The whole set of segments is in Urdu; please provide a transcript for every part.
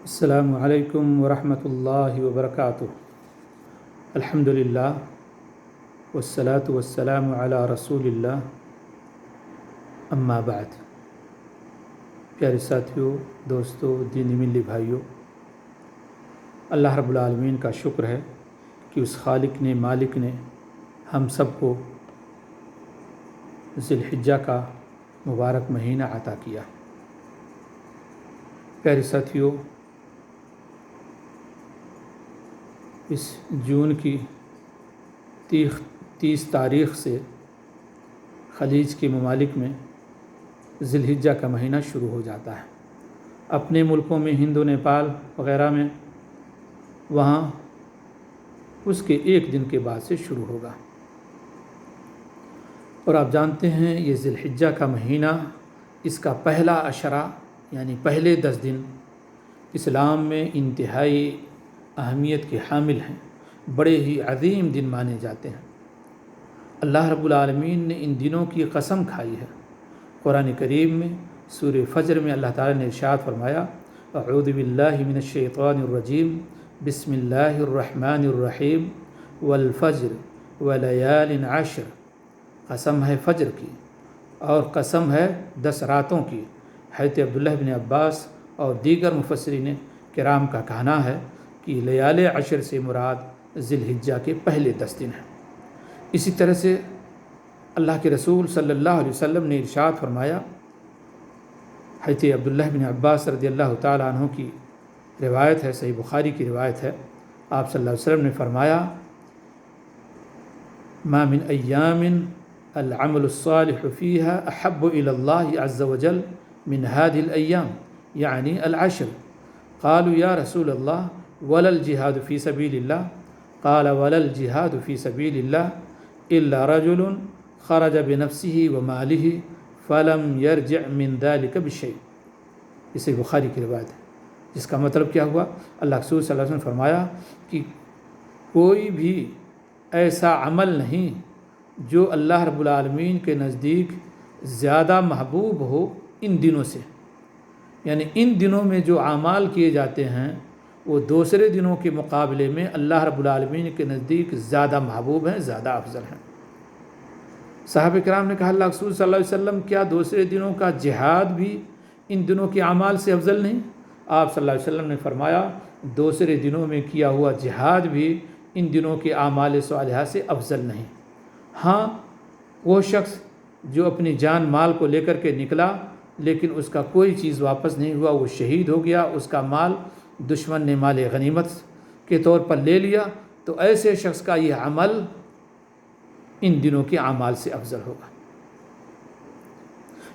السلام علیکم ورحمۃ اللہ وبرکاتہ۔ الحمدللہ والصلاة والسلام علی رسول اللہ، اما بعد۔ پیارے ساتھیوں، دوستوں، دینی ملی بھائیوں، اللہ رب العالمین کا شکر ہے کہ اس خالق نے، مالک نے ہم سب کو ذی الحجہ کا مبارک مہینہ عطا کیا۔ پیارے ساتھیوں، اس جون کی 30 تاریخ سے خلیج کے ممالک میں ذی الحجہ کا مہینہ شروع ہو جاتا ہے۔ اپنے ملکوں میں، ہند و نیپال وغیرہ میں، وہاں اس کے ایک دن کے بعد سے شروع ہوگا۔ اور آپ جانتے ہیں یہ ذی الحجہ کا مہینہ، اس کا پہلا عشرہ یعنی پہلے 10 دن اسلام میں انتہائی اہمیت کے حامل ہیں، بڑے ہی عظیم دن مانے جاتے ہیں۔ اللہ رب العالمین نے ان دنوں کی قسم کھائی ہے۔ قرآن کریم میں سورہ فجر میں اللہ تعالیٰ نے ارشاد فرمایا، اعوذ باللہ من الشیطان الرجیم، بسم اللہ الرحمن الرحیم، والفجر ولیال عشر۔ قسم ہے فجر کی اور قسم ہے 10 راتوں کی۔ حضرت عبداللہ بن عباس اور دیگر مفسرین کرام کا کہنا ہے کہ لیال عشر سے مراد ذی الحجہ کے پہلے 10 دن ہیں۔ اسی طرح سے اللہ کے رسول صلی اللہ علیہ وسلم نے ارشاد فرمایا، حضرت عبداللہ بن عباس رضی اللہ تعالیٰ عنہ کی روایت ہے، صحیح بخاری کی روایت ہے، آپ صلی اللہ علیہ وسلم نے فرمایا، ما من ایام العمل الصالح فيها احب الى الله عز وجل من هذه الايام يعني العشر۔ قالوا يا رسول الله ولا الجهاد في سبيل الله؟ قال ولا الجهاد في سبيل الله الا رجل خرج بنفسه وماله فلم يرجع من ذلك بشيء۔ اسے بخاری کی روایت ہے، جس کا مطلب کیا ہوا؟ اللہ رسول صلی اللہ علیہ وسلم نے فرمایا کہ کوئی بھی ایسا عمل نہیں جو اللہ رب العالمین کے نزدیک زیادہ محبوب ہو ان دنوں سے، یعنی ان دنوں میں جو اعمال کیے جاتے ہیں وہ دوسرے دنوں کے مقابلے میں اللہ رب العالمین کے نزدیک زیادہ محبوب ہیں، زیادہ افضل ہیں۔ صحابہ کرام نے کہا، اللہ رسول صلی اللہ علیہ وسلم کیا دوسرے دنوں کا جہاد بھی ان دنوں کے اعمال سے افضل نہیں؟ آپ صلی اللہ علیہ وسلم نے فرمایا، دوسرے دنوں میں کیا ہوا جہاد بھی ان دنوں کے اعمال صالحہ سے افضل نہیں۔ ہاں، وہ شخص جو اپنی جان مال کو لے کر کے نکلا لیکن اس کا کوئی چیز واپس نہیں ہوا، وہ شہید ہو گیا، اس کا مال دشمن نے مال غنیمت کے طور پر لے لیا، تو ایسے شخص کا یہ عمل ان دنوں کے اعمال سے افضل ہوگا۔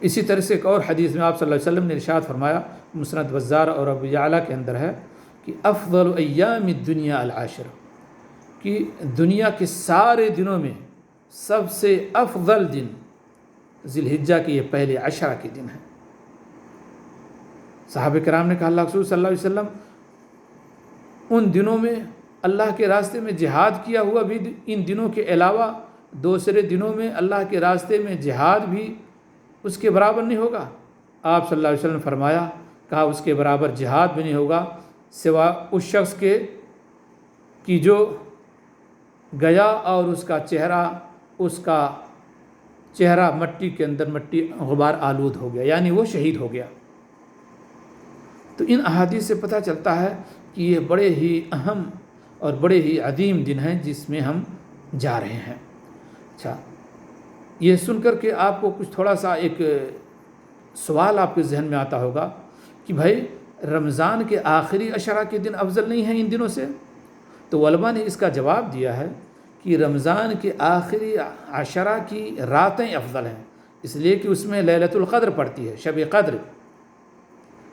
اسی طرح سے ایک اور حدیث میں آپ صلی اللہ علیہ وسلم نے ارشاد فرمایا، مسند بزار اور ابو یعلا کے اندر ہے کہ افضل ایام الدنیا العاشر، کہ دنیا کے سارے دنوں میں سب سے افضل دن ذی الحجہ کے یہ پہلے عشرہ کے دن ہیں۔ صحابہ کرام نے کہا، اللہ رسول صلی اللہ علیہ وسلم ان دنوں میں اللہ کے راستے میں جہاد کیا ہوا بھی ان دنوں کے علاوہ دوسرے دنوں میں اللہ کے راستے میں جہاد بھی اس کے برابر نہیں ہوگا؟ آپ صلی اللہ علیہ وسلم نے فرمایا، کہا اس کے برابر جہاد بھی نہیں ہوگا سوا اس شخص کے کہ جو گیا اور اس کا چہرہ مٹی کے اندر مٹی غبار آلود ہو گیا، یعنی وہ شہید ہو گیا۔ تو ان احادیث سے پتہ چلتا ہے کہ یہ بڑے ہی اہم اور بڑے ہی عظیم دن ہیں جس میں ہم جا رہے ہیں۔ اچھا، یہ سن کر کے آپ کو کچھ تھوڑا سا ایک سوال آپ کے ذہن میں آتا ہوگا کہ بھائی رمضان کے آخری عشرہ کے دن افضل نہیں ہیں ان دنوں سے؟ تو علماء نے اس کا جواب دیا ہے کہ رمضان کے آخری عشرہ کی راتیں افضل ہیں، اس لیے کہ اس میں لیلۃ القدر پڑتی ہے، شب قدر،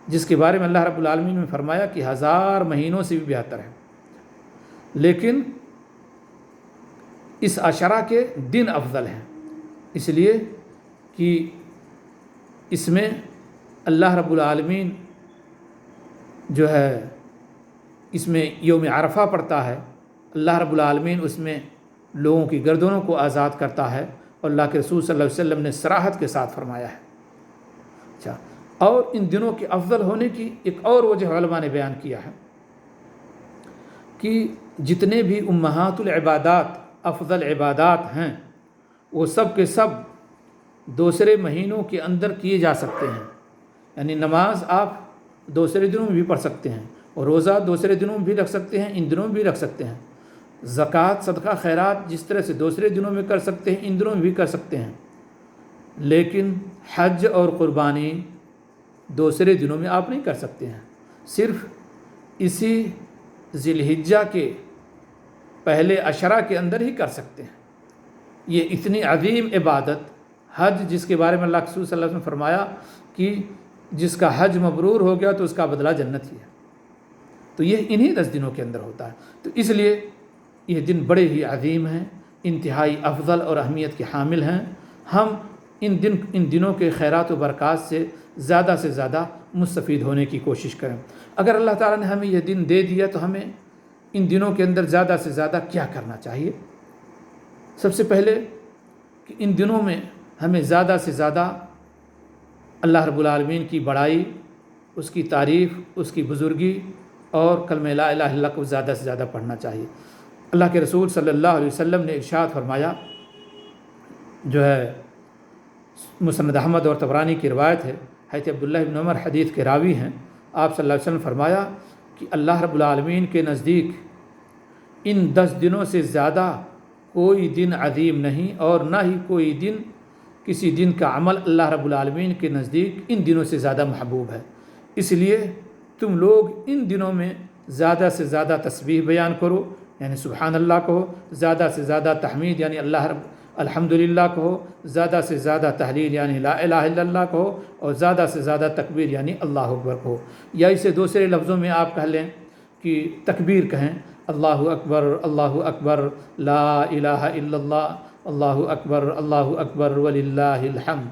جس کے بارے میں اللہ رب العالمین نے فرمایا کہ 1000 مہینوں سے بھی بہتر ہے۔ لیکن اس عشرہ کے دن افضل ہیں، اس لیے کہ اس میں اللہ رب العالمین جو ہے اس میں یوم عرفہ پڑتا ہے، اللہ رب العالمین اس میں لوگوں کی گردنوں کو آزاد کرتا ہے، اور اللہ کے رسول صلی اللہ علیہ وسلم نے صراحت کے ساتھ فرمایا ہے۔ اچھا، اور ان دنوں کے افضل ہونے کی ایک اور وجہ علماء نے بیان کیا ہے کہ جتنے بھی امہات العبادات افضل عبادات ہیں وہ سب کے سب دوسرے مہینوں کے اندر کیے جا سکتے ہیں. یعنی نماز آپ دوسرے دنوں میں بھی پڑھ سکتے ہیں اور روزہ دوسرے دنوں میں بھی رکھ سکتے ہیں, ان دنوں میں بھی رکھ سکتے ہیں. زکوٰۃ صدقہ خیرات جس طرح سے دوسرے دنوں میں کر سکتے ہیں ان دنوں میں بھی کر سکتے ہیں. لیکن حج اور قربانی دوسرے دنوں میں آپ نہیں کر سکتے ہیں, صرف اسی ذی الحجہ کے پہلے عشرہ کے اندر ہی کر سکتے ہیں. یہ اتنی عظیم عبادت حج, جس کے بارے میں اللہ کے رسول صلی اللہ علیہ وسلم نے فرمایا کہ جس کا حج مبرور ہو گیا تو اس کا بدلہ جنت ہی ہے, تو یہ انہی 10 دنوں کے اندر ہوتا ہے. تو اس لیے یہ دن بڑے ہی عظیم ہیں, انتہائی افضل اور اہمیت کے حامل ہیں. ہم ان دنوں کے خیرات و برکات سے زیادہ مستفید ہونے کی کوشش کریں. اگر اللہ تعالیٰ نے ہمیں یہ دن دے دیا تو ہمیں ان دنوں کے اندر زیادہ سے زیادہ کیا کرنا چاہیے؟ سب سے پہلے کہ ان دنوں میں ہمیں زیادہ سے زیادہ اللہ رب العالمین کی بڑائی, اس کی تعریف, اس کی بزرگی اور کلمہ لا الہ الا اللہ کو زیادہ سے زیادہ پڑھنا چاہیے. اللہ کے رسول صلی اللہ علیہ وسلم نے ارشاد فرمایا, جو ہے مسند احمد اور طبرانی کی روایت ہے, حضرت عبداللہ بن عمر حدیث کے راوی ہیں, آپ صلی اللہ علیہ وسلم نے فرمایا کہ اللہ رب العالمین کے نزدیک ان 10 دنوں سے زیادہ کوئی دن عظیم نہیں, اور نہ ہی کوئی دن, کسی دن کا عمل اللہ رب العالمین کے نزدیک ان دنوں سے زیادہ محبوب ہے. اس لیے تم لوگ ان دنوں میں زیادہ سے زیادہ تسبیح بیان کرو, یعنی سبحان اللہ کہو, زیادہ سے زیادہ تحمید یعنی الحمدللہ کہو, زیادہ سے زیادہ تحلیل یعنی لا الہ الا اللہ کہو, اور زیادہ سے زیادہ تکبیر یعنی اللہ اکبر کہو. یا اسے دوسرے لفظوں میں آپ کہہ لیں کہ تکبیر کہیں, اللہ اکبر لا الہ الا اللہ, اللہ اکبر وللہ الحمد,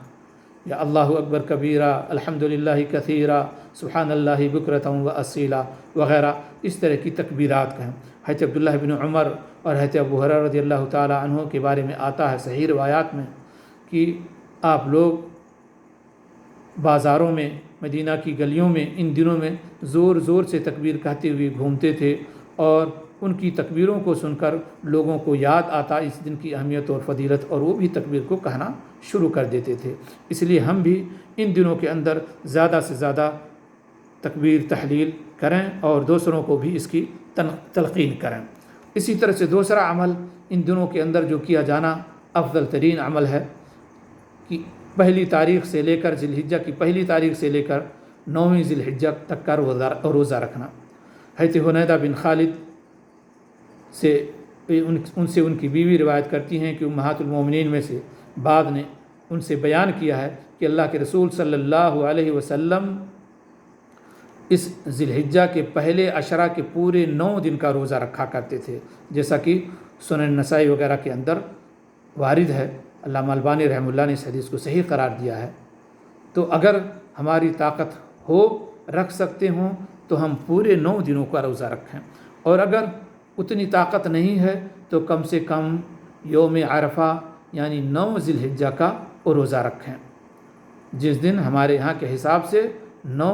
یا اللہ اکبر کبیرہ الحمدللہ کثیرہ سبحان اللہ بکرۃ و اصیلا وغیرہ. اس طرح کی تکبیرات کہیں. حضرت عبداللہ بن عمر اور حضرت ابو ہریرہ رضی اللہ تعالی عنہ کے بارے میں آتا ہے صحیح روایات میں کہ آپ لوگ بازاروں میں, مدینہ کی گلیوں میں ان دنوں میں زور زور سے تکبیر کہتے ہوئے گھومتے تھے, اور ان کی تکبیروں کو سن کر لوگوں کو یاد آتا اس دن کی اہمیت اور فضیلت, اور وہ بھی تکبیر کو کہنا شروع کر دیتے تھے. اس لیے ہم بھی ان دنوں کے اندر زیادہ سے زیادہ تکبیر تحلیل کریں اور دوسروں کو بھی اس کی تلقین کریں. اسی طرح سے دوسرا عمل ان دنوں کے اندر جو کیا جانا افضل ترین عمل ہے کہ پہلی تاریخ سے لے کر ذی الحجہ کی پہلی تاریخ سے لے کر 9ویں ذی الحجہ تک کا روزہ رکھنا. حضرت حنیدہ بن خالد سے ان کی بیوی روایت کرتی ہیں کہ امہات المومنین میں سے بعض نے ان سے بیان کیا ہے کہ اللہ کے رسول صلی اللہ علیہ وسلم اس ذی الحجہ کے پہلے عشرہ کے پورے 9 دن کا روزہ رکھا کرتے تھے, جیسا کہ سنن نسائی وغیرہ کے اندر وارد ہے. علامہ البانی رحمہ اللہ نے اس حدیث کو صحیح قرار دیا ہے. تو اگر ہماری طاقت ہو, رکھ سکتے ہوں تو ہم پورے 9 دنوں کا روزہ رکھیں, اور اگر اتنی طاقت نہیں ہے تو کم سے کم یوم عرفہ یعنی 9 ذی الحجہ کا روزہ رکھیں, جس دن ہمارے یہاں کے حساب سے 9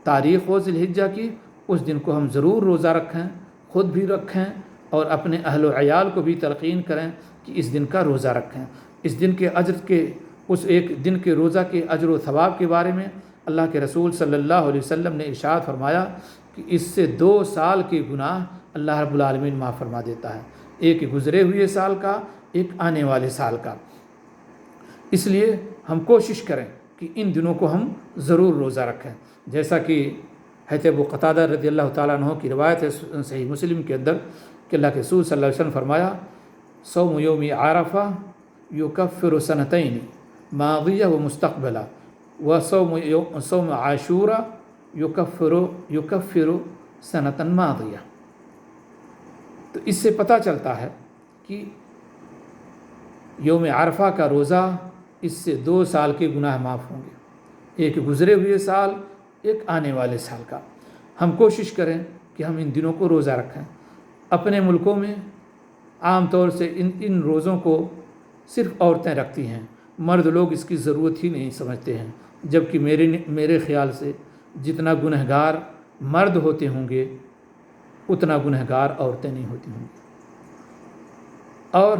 تاریخ ہو ذی الحجہ کی, اس دن کو ہم ضرور روزہ رکھیں, خود بھی رکھیں اور اپنے اہل و عیال کو بھی تلقین کریں کہ اس دن کا روزہ رکھیں. اس دن کے اجر کے, اس ایک دن کے روزہ کے اجر و ثواب کے بارے میں اللہ کے رسول صلی اللہ علیہ وسلم نے ارشاد فرمایا کہ اس سے 2 سال کے گناہ اللہ رب العالمین معاف فرما دیتا ہے, ایک گزرے ہوئے سال کا, ایک آنے والے سال کا. اس لیے ہم کوشش کریں کہ ان دنوں کو ہم ضرور روزہ رکھیں, جیسا کہ حضرت ابو قتادہ رضی اللہ تعالیٰ عنہ کی روایت ہے صحیح مسلم کے اندر کہ اللہ کے رسول صلی اللہ علیہ وسلم فرمایا, صوم یوم عرفہ یکفر سنتین ماضیہ و مستقبلہ و صوم عاشورہ یکفر سنتا ماضیہ. تو اس سے پتہ چلتا ہے کہ یوم عرفہ کا روزہ, اس سے 2 سال کے گناہ معاف ہوں گے, ایک گزرے ہوئے سال, ایک آنے والے سال کا. ہم کوشش کریں کہ ہم ان دنوں کو روزہ رکھیں. اپنے ملکوں میں عام طور سے ان روزوں کو صرف عورتیں رکھتی ہیں, مرد لوگ اس کی ضرورت ہی نہیں سمجھتے ہیں. جبکہ میرے خیال سے جتنا گنہگار مرد ہوتے ہوں گے اتنا گنہگار عورتیں نہیں ہوتی ہوں گی، اور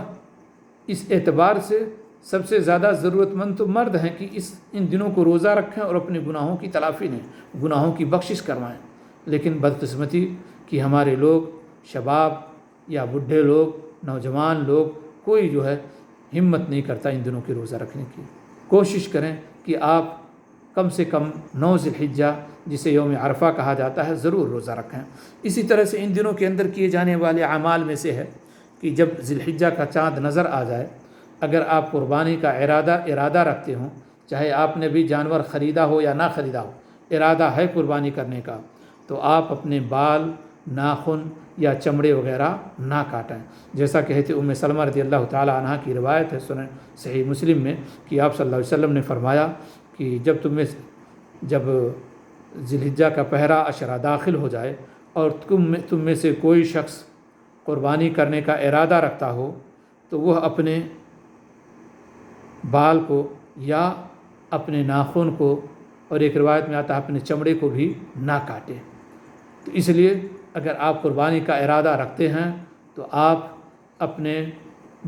اس اعتبار سے سب سے زیادہ ضرورت مند تو مرد ہیں کہ ان دنوں کو روزہ رکھیں اور اپنے گناہوں کی تلافی لیں، گناہوں کی بخشش کروائیں۔ لیکن بدقسمتی کہ ہمارے لوگ، شباب یا بڈھے لوگ، نوجوان لوگ، کوئی جو ہے ہمت نہیں کرتا ان دنوں کے روزہ رکھنے کی۔ کوشش کریں کہ آپ کم سے کم 9 ذی الحجہ جسے یوم عرفہ کہا جاتا ہے ضرور روزہ رکھیں۔ اسی طرح سے ان دنوں کے اندر کیے جانے والے اعمال میں سے ہے کہ جب ذی الحجہ کا چاند نظر آ جائے، اگر آپ قربانی کا ارادہ رکھتے ہوں، چاہے آپ نے بھی جانور خریدا ہو یا نہ خریدا ہو، ارادہ ہے قربانی کرنے کا، تو آپ اپنے بال، ناخن یا چمڑے وغیرہ نہ کاٹیں۔ جیسا کہ حضرت ام سلمہ رضی اللہ تعالی عنہ کی روایت ہے سنن صحیح مسلم میں کہ آپ صلی اللہ علیہ وسلم نے فرمایا کہ جب ذی الحجہ کا پہرا عشرہ داخل ہو جائے اور تم میں سے کوئی شخص قربانی کرنے کا ارادہ رکھتا ہو تو وہ اپنے بال کو یا اپنے ناخن کو، اور ایک روایت میں آتا ہے اپنے چمڑے کو بھی نہ کاٹے۔ تو اس لیے اگر آپ قربانی کا ارادہ رکھتے ہیں تو آپ اپنے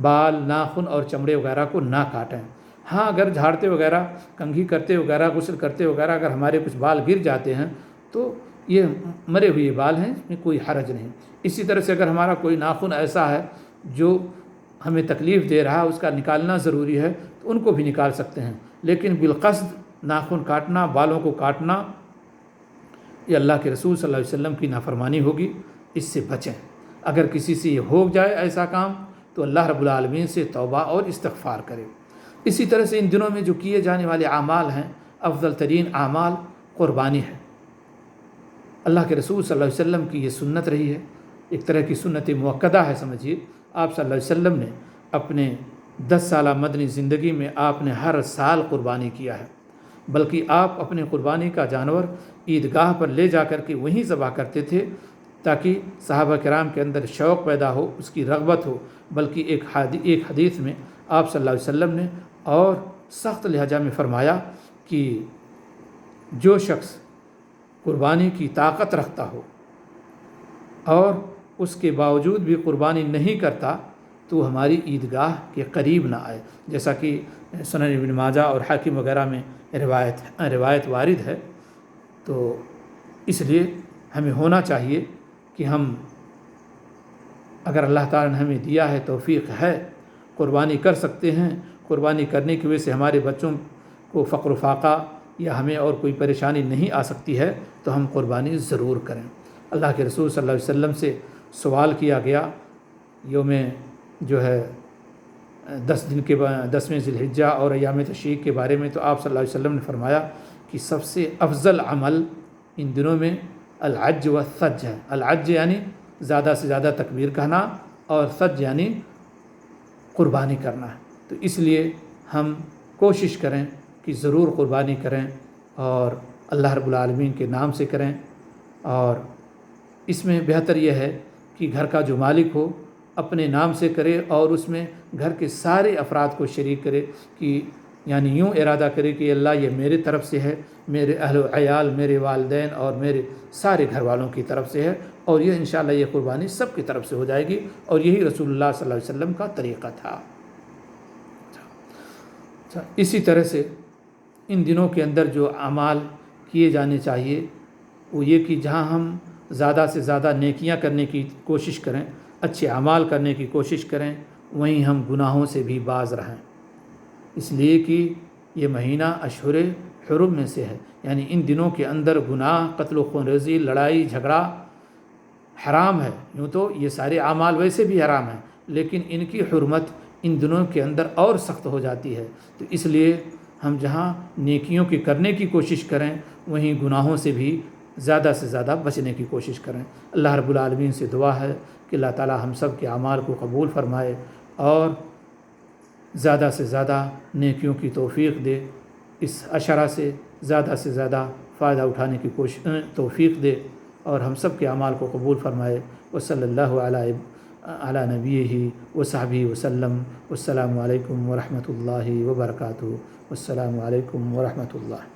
بال، ناخن اور چمڑے وغیرہ کو نہ کاٹیں۔ ہاں اگر جھاڑتے وغیرہ، کنگھی کرتے وغیرہ، غسل کرتے وغیرہ اگر ہمارے کچھ بال گر جاتے ہیں تو یہ مرے ہوئے بال ہیں، اس میں کوئی حرج نہیں۔ اسی طرح سے اگر ہمارا کوئی ناخن ایسا ہے جو ہمیں تکلیف دے رہا ہے، اس کا نکالنا ضروری ہے تو ان کو بھی نکال سکتے ہیں، لیکن بالقصد ناخن کاٹنا، بالوں کو کاٹنا، یہ اللہ کے رسول صلی اللہ علیہ وسلم کی نافرمانی ہوگی، اس سے بچیں۔ اگر کسی سے یہ ہو جائے ایسا کام تو اللہ رب العالمین سے توبہ اور استغفار کرے۔ اسی طرح سے ان دنوں میں جو کیے جانے والے اعمال ہیں، افضل ترین اعمال قربانی ہے۔ اللہ کے رسول صلی اللہ علیہ وسلم کی یہ سنت رہی ہے، ایک طرح کی سنت مؤکدہ ہے سمجھیے۔ آپ صلی اللہ علیہ وسلم نے اپنے 10 سالہ مدنی زندگی میں آپ نے ہر سال قربانی کیا ہے، بلکہ آپ اپنے قربانی کا جانور عیدگاہ پر لے جا کر کے وہیں ذبح کرتے تھے تاکہ صحابہ کرام کے اندر شوق پیدا ہو، اس کی رغبت ہو۔ بلکہ ایک حدیث میں آپ صلی اللہ علیہ وسلم نے اور سخت لہجہ میں فرمایا کہ جو شخص قربانی کی طاقت رکھتا ہو اور اس کے باوجود بھی قربانی نہیں کرتا تو ہماری عیدگاہ کے قریب نہ آئے، جیسا کہ سنن ابن ماجہ اور حاکم وغیرہ میں روایت وارد ہے۔ تو اس لیے ہمیں ہونا چاہیے کہ ہم اگر اللہ تعالیٰ نے ہمیں دیا ہے، توفیق ہے، قربانی کر سکتے ہیں، قربانی کرنے کی وجہ سے ہمارے بچوں کو فقر و فاقہ یا ہمیں اور کوئی پریشانی نہیں آ سکتی ہے تو ہم قربانی ضرور کریں۔ اللہ کے رسول صلی اللہ علیہ وسلم سے سوال کیا گیا یوم جو ہے 10ویں ذی الحجہ اور ایام تشریق کے بارے میں، تو آپ صلی اللہ علیہ وسلم نے فرمایا کہ سب سے افضل عمل ان دنوں میں الحج و ثج ہے۔ الحج یعنی زیادہ سے زیادہ تکبیر کہنا، اور ثج یعنی قربانی کرنا ہے۔ تو اس لیے ہم کوشش کریں کہ ضرور قربانی کریں اور اللہ رب العالمین کے نام سے کریں، اور اس میں بہتر یہ ہے کہ گھر کا جو مالک ہو اپنے نام سے کرے اور اس میں گھر کے سارے افراد کو شریک کرے، کہ یعنی یوں ارادہ کرے کہ اللہ یہ میرے طرف سے ہے، میرے اہل و عیال، میرے والدین اور میرے سارے گھر والوں کی طرف سے ہے، اور یہ انشاءاللہ یہ قربانی سب کی طرف سے ہو جائے گی، اور یہی رسول اللہ صلی اللہ علیہ وسلم کا طریقہ تھا۔ اسی طرح سے ان دنوں کے اندر جو اعمال کیے جانے چاہیے وہ یہ کہ جہاں ہم زیادہ سے زیادہ نیکیاں کرنے کی کوشش کریں، اچھے اعمال کرنے کی کوشش کریں، وہیں ہم گناہوں سے بھی باز رہیں، اس لیے کہ یہ مہینہ اشہر حرم میں سے ہے، یعنی ان دنوں کے اندر گناہ، قتل و خون ریزی، لڑائی جھگڑا حرام ہے۔ یوں تو یہ سارے اعمال ویسے بھی حرام ہیں، لیکن ان کی حرمت ان دنوں کے اندر اور سخت ہو جاتی ہے۔ تو اس لیے ہم جہاں نیکیوں کی کرنے کی کوشش کریں وہیں گناہوں سے بھی زیادہ سے زیادہ بچنے کی کوشش کریں۔ اللہ رب العالمین سے دعا ہے کہ اللہ تعالی ہم سب کے اعمال کو قبول فرمائے اور زیادہ سے زیادہ نیکیوں کی توفیق دے، اس عشرہ سے زیادہ فائدہ اٹھانے کی توفیق دے، اور ہم سب کے اعمال کو قبول فرمائے۔ وصلی اللہ علی نبیہ وصحبہ وسلم۔ والسلام علیکم ورحمۃ اللہ وبرکاتہ۔ والسلام علیکم ورحمۃ اللہ۔